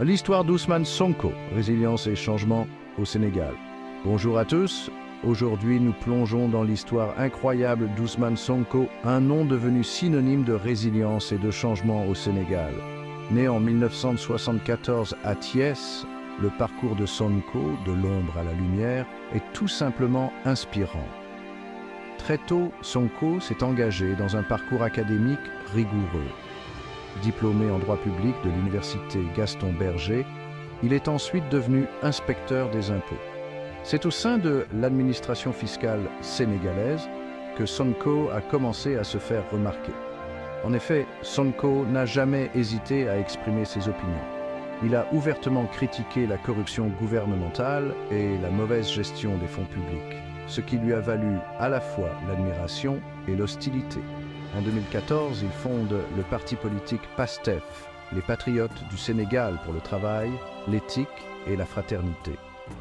L'histoire d'Ousmane Sonko, résilience et changement au Sénégal. Bonjour à tous, aujourd'hui nous plongeons dans l'histoire incroyable d'Ousmane Sonko, un nom devenu synonyme de résilience et de changement au Sénégal. Né en 1974 à Thiès, le parcours de Sonko, de l'ombre à la lumière, est tout simplement inspirant. Très tôt, Sonko s'est engagé dans un parcours académique rigoureux. Diplômé en droit public de l'université Gaston Berger, il est ensuite devenu inspecteur des impôts. C'est au sein de l'administration fiscale sénégalaise que Sonko a commencé à se faire remarquer. En effet, Sonko n'a jamais hésité à exprimer ses opinions. Il a ouvertement critiqué la corruption gouvernementale et la mauvaise gestion des fonds publics, ce qui lui a valu à la fois l'admiration et l'hostilité. En 2014, il fonde le parti politique PASTEF, les Patriotes du Sénégal pour le travail, l'éthique et la fraternité.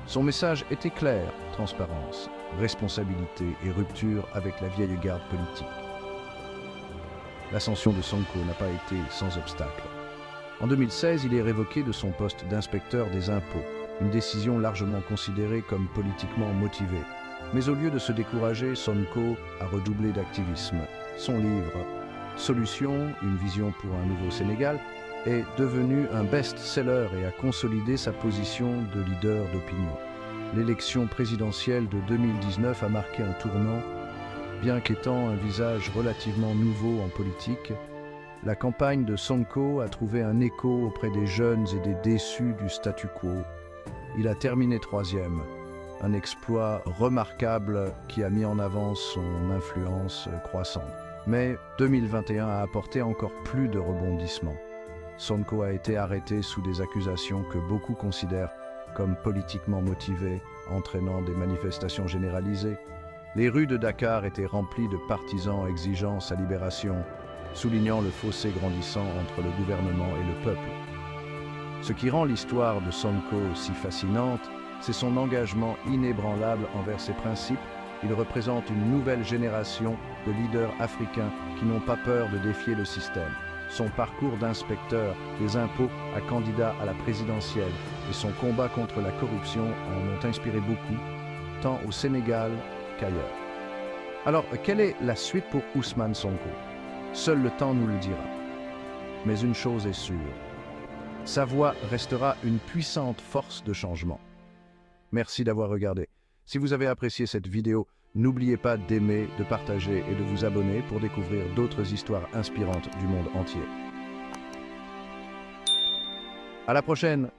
Son message était clair, transparence, responsabilité et rupture avec la vieille garde politique. L'ascension de Sonko n'a pas été sans obstacle. En 2016, il est révoqué de son poste d'inspecteur des impôts, une décision largement considérée comme politiquement motivée. Mais au lieu de se décourager, Sonko a redoublé d'activisme. Son livre « Solution, une vision pour un nouveau Sénégal » est devenu un best-seller et a consolidé sa position de leader d'opinion. L'élection présidentielle de 2019 a marqué un tournant. Bien qu'étant un visage relativement nouveau en politique, la campagne de Sonko a trouvé un écho auprès des jeunes et des déçus du statu quo. Il a terminé troisième. Un exploit remarquable qui a mis en avant son influence croissante. Mais 2021 a apporté encore plus de rebondissements. Sonko a été arrêté sous des accusations que beaucoup considèrent comme politiquement motivées, entraînant des manifestations généralisées. Les rues de Dakar étaient remplies de partisans exigeant sa libération, soulignant le fossé grandissant entre le gouvernement et le peuple. Ce qui rend l'histoire de Sonko si fascinante, c'est son engagement inébranlable envers ses principes. Il représente une nouvelle génération de leaders africains qui n'ont pas peur de défier le système. Son parcours d'inspecteur des impôts à candidat à la présidentielle et son combat contre la corruption en ont inspiré beaucoup, tant au Sénégal qu'ailleurs. Alors, quelle est la suite pour Ousmane Sonko? Seul le temps nous le dira. Mais une chose est sûre, sa voix restera une puissante force de changement. Merci d'avoir regardé. Si vous avez apprécié cette vidéo, n'oubliez pas d'aimer, de partager et de vous abonner pour découvrir d'autres histoires inspirantes du monde entier. À la prochaine!